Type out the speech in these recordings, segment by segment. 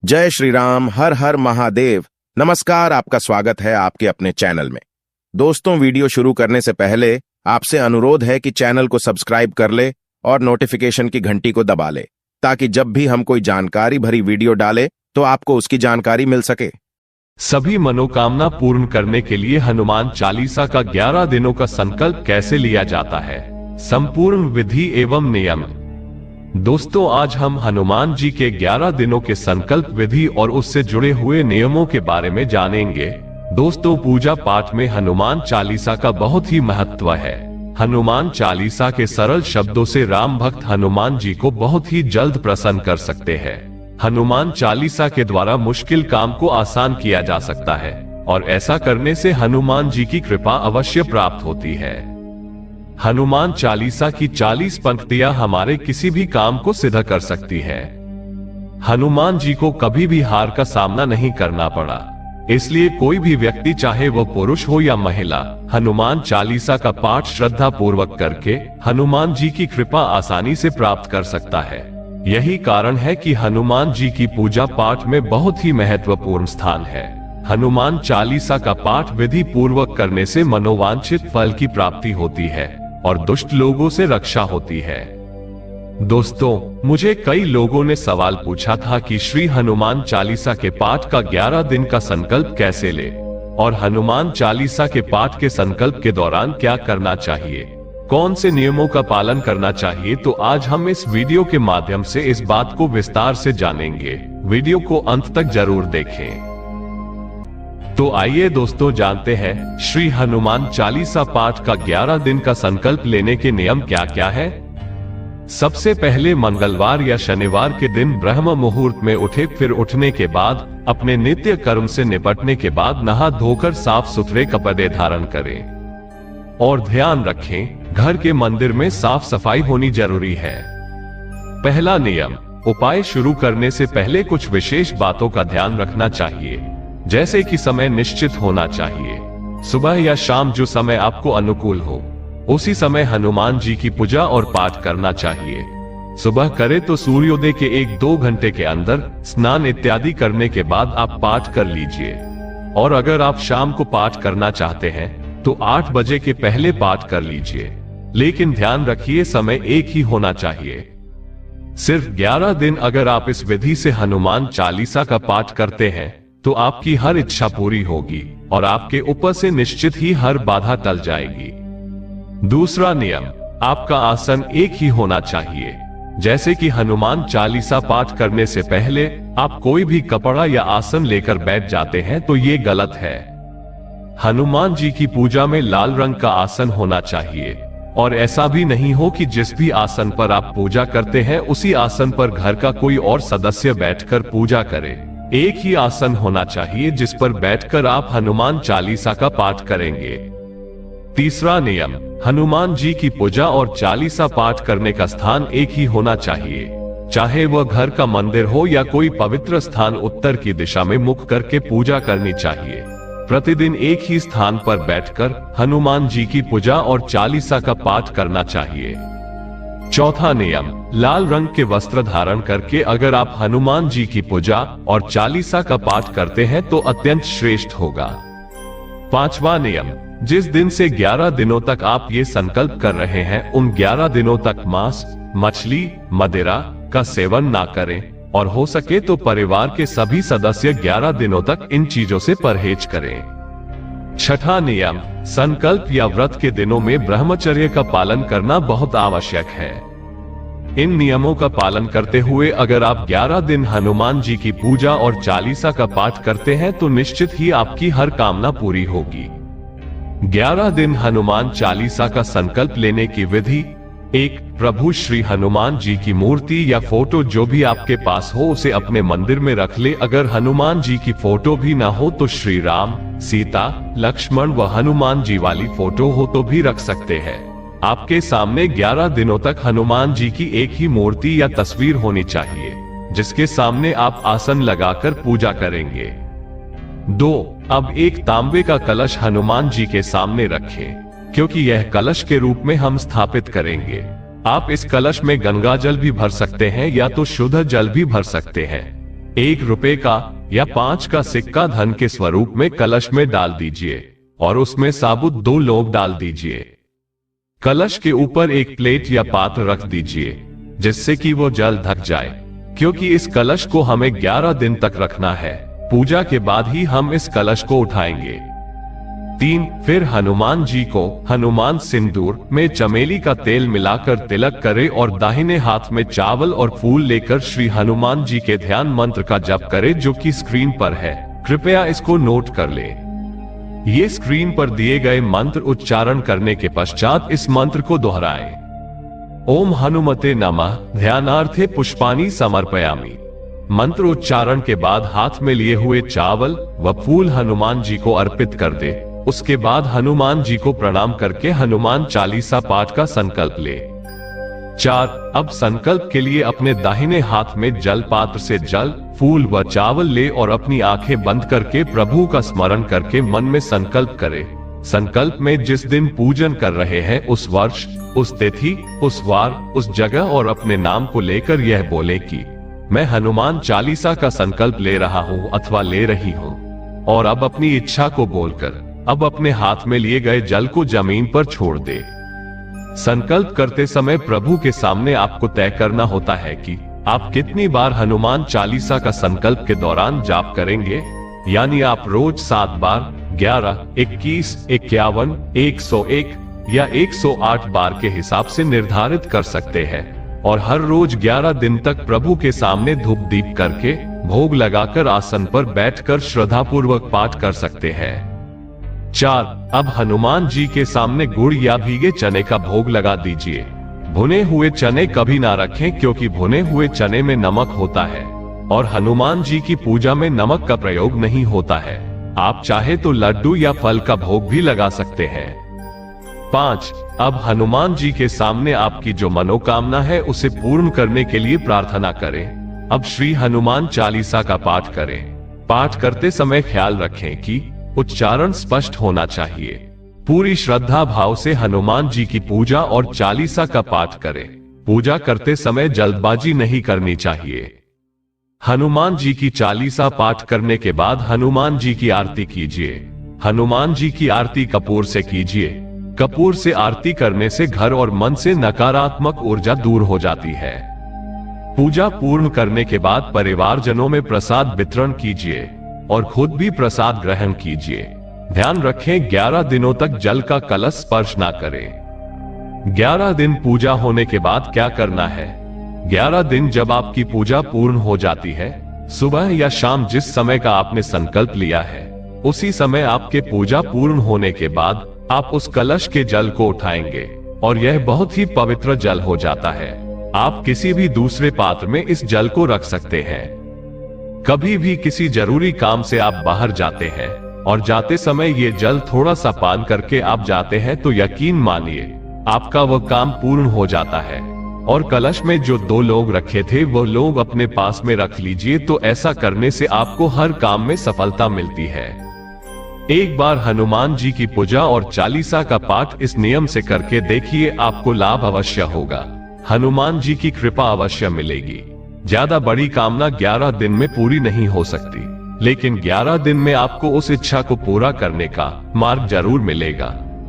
जय श्री राम, हर हर महादेव। नमस्कार, आपका स्वागत है आपके अपने चैनल में। दोस्तों, वीडियो शुरू करने से पहले आपसे अनुरोध है कि चैनल को सब्सक्राइब कर ले और नोटिफिकेशन की घंटी को दबा ले, ताकि जब भी हम कोई जानकारी भरी वीडियो डालें तो आपको उसकी जानकारी मिल सके। सभी मनोकामना पूर्ण करने के लिए हनुमान चालीसा का 11 दिनों का संकल्प कैसे लिया जाता है, संपूर्ण विधि एवं नियम। दोस्तों, आज हम हनुमान जी के 11 दिनों के संकल्प विधि और उससे जुड़े हुए नियमों के बारे में जानेंगे। दोस्तों, पूजा पाठ में हनुमान चालीसा का बहुत ही महत्व है। हनुमान चालीसा के सरल शब्दों से राम भक्त हनुमान जी को बहुत ही जल्द प्रसन्न कर सकते हैं। हनुमान चालीसा के द्वारा मुश्किल काम को आसान किया जा सकता है और ऐसा करने से हनुमान जी की कृपा अवश्य प्राप्त होती है। हनुमान चालीसा की 40 पंक्तियां हमारे किसी भी काम को सिद्ध कर सकती है। हनुमान जी को कभी भी हार का सामना नहीं करना पड़ा, इसलिए कोई भी व्यक्ति, चाहे वह पुरुष हो या महिला, हनुमान चालीसा का पाठ श्रद्धा पूर्वक करके हनुमान जी की कृपा आसानी से प्राप्त कर सकता है। यही कारण है कि हनुमान जी की पूजा पाठ में बहुत ही महत्वपूर्ण स्थान है। हनुमान चालीसा का पाठ विधि पूर्वक करने से मनोवांछित फल की प्राप्ति होती है और दुष्ट लोगों से रक्षा होती है। दोस्तों, मुझे कई लोगों ने सवाल पूछा था कि श्री हनुमान चालीसा के पाठ का 11 दिन का संकल्प कैसे ले और हनुमान चालीसा के पाठ के संकल्प के दौरान क्या करना चाहिए, कौन से नियमों का पालन करना चाहिए। तो आज हम इस वीडियो के माध्यम से इस बात को विस्तार से जानेंगे। वीडियो को अंत तक जरूर देखें। तो आइए दोस्तों, जानते हैं श्री हनुमान चालीसा पाठ का 11 दिन का संकल्प लेने के नियम क्या क्या है। सबसे पहले मंगलवार या शनिवार के दिन ब्रह्म मुहूर्त में उठे, फिर उठने के बाद अपने नित्य कर्म से निपटने के बाद नहा धोकर साफ सुथरे कपड़े धारण करें और ध्यान रखें, घर के मंदिर में साफ सफाई होनी जरूरी है। पहला नियम, उपाय शुरू करने से पहले कुछ विशेष बातों का ध्यान रखना चाहिए, जैसे कि समय निश्चित होना चाहिए। सुबह या शाम जो समय आपको अनुकूल हो, उसी समय हनुमान जी की पूजा और पाठ करना चाहिए। सुबह करे तो सूर्योदय के 1-2 घंटे के अंदर स्नान इत्यादि करने के बाद आप पाठ कर लीजिए। और अगर आप शाम को पाठ करना चाहते हैं तो 8 बजे के पहले पाठ कर लीजिए, लेकिन ध्यान रखिए समय एक ही होना चाहिए। सिर्फ 11 दिन अगर आप इस विधि से हनुमान चालीसा का पाठ करते हैं तो आपकी हर इच्छा पूरी होगी और आपके ऊपर से निश्चित ही हर बाधा टल जाएगी। दूसरा नियम, आपका आसन एक ही होना चाहिए। जैसे कि हनुमान चालीसा पाठ करने से पहले आप कोई भी कपड़ा या आसन लेकर बैठ जाते हैं तो ये गलत है। हनुमान जी की पूजा में लाल रंग का आसन होना चाहिए और ऐसा भी नहीं हो कि जिस भी आसन पर आप पूजा करते हैं उसी आसन पर घर का कोई और सदस्य बैठकर पूजा करे। एक ही आसन होना चाहिए जिस पर बैठकर आप हनुमान चालीसा का पाठ करेंगे। तीसरा नियम, हनुमान जी की पूजा और चालीसा पाठ करने का स्थान एक ही होना चाहिए, चाहे वह घर का मंदिर हो या कोई पवित्र स्थान। उत्तर की दिशा में मुख करके पूजा करनी चाहिए। प्रतिदिन एक ही स्थान पर बैठकर हनुमान जी की पूजा और चालीसा का पाठ करना चाहिए। चौथा नियम, लाल रंग के वस्त्र धारण करके अगर आप हनुमान जी की पूजा और चालीसा का पाठ करते हैं तो अत्यंत श्रेष्ठ होगा। पांचवा नियम, जिस दिन से 11 दिनों तक आप ये संकल्प कर रहे हैं उन 11 दिनों तक मांस, मछली, मदिरा का सेवन ना करें और हो सके तो परिवार के सभी सदस्य 11 दिनों तक इन चीजों से परहेज करें। छठा नियम, संकल्प या व्रत के दिनों में ब्रह्मचर्य का पालन करना बहुत आवश्यक है। इन नियमों का पालन करते हुए अगर आप 11 दिन हनुमान जी की पूजा और चालीसा का पाठ करते हैं तो निश्चित ही आपकी हर कामना पूरी होगी। 11 दिन हनुमान चालीसा का संकल्प लेने की विधि। 1. प्रभु श्री हनुमान जी की मूर्ति या फोटो जो भी आपके पास हो उसे अपने मंदिर में रख ले। अगर हनुमान जी की फोटो भी ना हो तो श्री राम, सीता, लक्ष्मण व हनुमान जी वाली फोटो हो तो भी रख सकते हैं। आपके सामने 11 दिनों तक हनुमान जी की एक ही मूर्ति या तस्वीर होनी चाहिए, जिसके सामने आप आसन लगाकर पूजा करेंगे। 2. अब एक तांबे का कलश हनुमान जी के सामने रखें, क्योंकि यह कलश के रूप में हम स्थापित करेंगे। आप इस कलश में गंगा जल भी भर सकते हैं या तो शुद्ध जल भी भर सकते हैं। ₹1 का या 5 का सिक्का धन के स्वरूप में कलश में डाल दीजिए और उसमें साबुत 2 लौंग डाल दीजिए। कलश के ऊपर एक प्लेट या पात्र रख दीजिए जिससे कि वो जल ढक जाए, क्योंकि इस कलश को हमें 11 दिन तक रखना है। पूजा के बाद ही हम इस कलश को उठाएंगे। 3. फिर हनुमान जी को हनुमान सिंदूर में चमेली का तेल मिलाकर तिलक करे और दाहिने हाथ में चावल और फूल लेकर श्री हनुमान जी के ध्यान मंत्र का जप करे, जो कि स्क्रीन पर है। कृपया इसको नोट कर ले। ये स्क्रीन पर दिए गए मंत्र उच्चारण करने के पश्चात इस मंत्र को दोहराएं। ओम हनुमते नमः ध्यानार्थे पुष्पाणि समर्पयामि। मंत्र उच्चारण के बाद हाथ में लिए हुए चावल व फूल हनुमान जी को अर्पित कर दे। उसके बाद हनुमान जी को प्रणाम करके हनुमान चालीसा पाठ का संकल्प ले। 4. अब संकल्प के लिए अपने दाहिने हाथ में जल पात्र से जल, फूल व चावल ले और अपनी आंखें बंद करके प्रभु का स्मरण करके मन में संकल्प करे। संकल्प में जिस दिन पूजन कर रहे हैं उस वर्ष, उस तिथि, उस वार, उस जगह और अपने नाम को लेकर यह बोले कि मैं हनुमान चालीसा का संकल्प ले रहा हूँ अथवा ले रही हूँ। और अब अपनी इच्छा को बोलकर अब अपने हाथ में लिए गए जल को जमीन पर छोड़ दे। संकल्प करते समय प्रभु के सामने आपको तय करना होता है कि आप कितनी बार हनुमान चालीसा का संकल्प के दौरान जाप करेंगे। यानी आप रोज 7 बार, 11, 21, 51, 101 या 108 बार के हिसाब से निर्धारित कर सकते हैं और हर रोज 11 दिन तक प्रभु के सामने धूप दीप करके भोग लगाकर आसन पर बैठकर श्रद्धापूर्वक पाठ कर सकते हैं। 4. अब हनुमान जी के सामने गुड़ या भीगे चने का भोग लगा दीजिए। भुने हुए चने कभी ना रखें, क्योंकि भुने हुए चने में नमक होता है और हनुमान जी की पूजा में नमक का प्रयोग नहीं होता है। आप चाहे तो लड्डू या फल का भोग भी लगा सकते हैं। 5. अब हनुमान जी के सामने आपकी जो मनोकामना है उसे पूर्ण करने के लिए प्रार्थना करें। अब श्री हनुमान चालीसा का पाठ करें। पाठ करते समय ख्याल रखें कि उच्चारण स्पष्ट होना चाहिए। पूरी श्रद्धा भाव से हनुमान जी की पूजा और चालीसा का पाठ करें। पूजा करते समय जल्दबाजी नहीं करनी चाहिए। हनुमान जी की चालीसा पाठ करने के बाद हनुमान जी की आरती कीजिए। हनुमान जी की आरती कपूर से कीजिए। कपूर से आरती करने से घर और मन से नकारात्मक ऊर्जा दूर हो जाती है। पूजा पूर्ण करने के बाद परिवारजनों में प्रसाद वितरण कीजिए और खुद भी प्रसाद ग्रहण कीजिए। ध्यान रखें 11 दिनों तक जल का कलश स्पर्श ना करें। 11 दिन पूजा होने के बाद क्या करना है? 11 दिन जब आपकी पूजा पूर्ण हो जाती है, सुबह या शाम जिस समय का आपने संकल्प लिया है, उसी समय आपके पूजा पूर्ण होने के बाद आप उस कलश के जल को उठाएंगे और यह बहुत ही पवित्र जल हो जाता है। आप किसी भी दूसरे पात्र में इस जल को रख सकते हैं। कभी भी किसी जरूरी काम से आप बाहर जाते हैं और जाते समय ये जल थोड़ा सा पान करके आप जाते हैं तो यकीन मानिए आपका वह काम पूर्ण हो जाता है। और कलश में जो 2 लोग रखे थे वो लोग अपने पास में रख लीजिए, तो ऐसा करने से आपको हर काम में सफलता मिलती है। एक बार हनुमान जी की पूजा और चालीसा का पाठ इस नियम से करके देखिए, आपको लाभ अवश्य होगा। हनुमान जी की कृपा अवश्य मिलेगी। ज्यादा बड़ी कामना 11 दिन में पूरी नहीं हो सकती, लेकिन 11 दिन में आपको उस इच्छा को पूरा करने का मार्ग जरूर मिलेगा।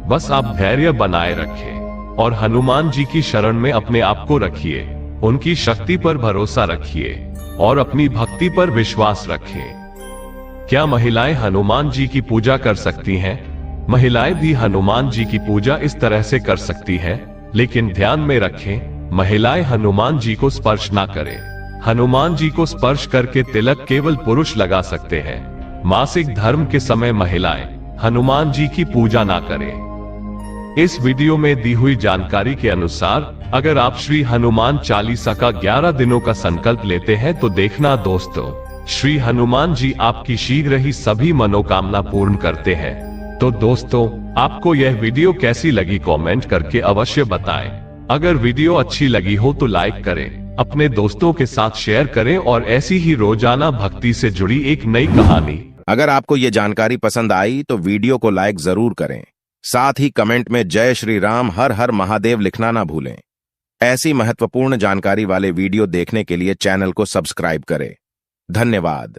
बस आप धैर्य बनाए रखें और हनुमान जी की शरण में अपने आप को रखिए। उनकी शक्ति पर भरोसा रखिए और अपनी भक्ति पर विश्वास रखें। क्या महिलाएं हनुमान जी की पूजा कर सकती हैं? महिलाएं भी हनुमान जी की पूजा इस तरह से कर सकती हैं, लेकिन ध्यान में रखें महिलाएं हनुमान जी को स्पर्श ना करें। हनुमान जी को स्पर्श करके तिलक केवल पुरुष लगा सकते हैं। मासिक धर्म के समय महिलाएं हनुमान जी की पूजा ना करें। इस वीडियो में दी हुई जानकारी के अनुसार अगर आप श्री हनुमान चालीसा का 11 दिनों का संकल्प लेते हैं तो देखना दोस्तों, श्री हनुमान जी आपकी शीघ्र ही सभी मनोकामना पूर्ण करते हैं। तो दोस्तों, आपको यह वीडियो कैसी लगी कमेंट करके अवश्य बताएं। अगर वीडियो अच्छी लगी हो तो लाइक करें, अपने दोस्तों के साथ शेयर करें और ऐसी ही रोजाना भक्ति से जुड़ी एक नई कहानी। अगर आपको ये जानकारी पसंद आई तो वीडियो को लाइक जरूर करें। साथ ही कमेंट में जय श्री राम हर हर महादेव लिखना ना भूलें। ऐसी महत्वपूर्ण जानकारी वाले वीडियो देखने के लिए चैनल को सब्सक्राइब करें। धन्यवाद।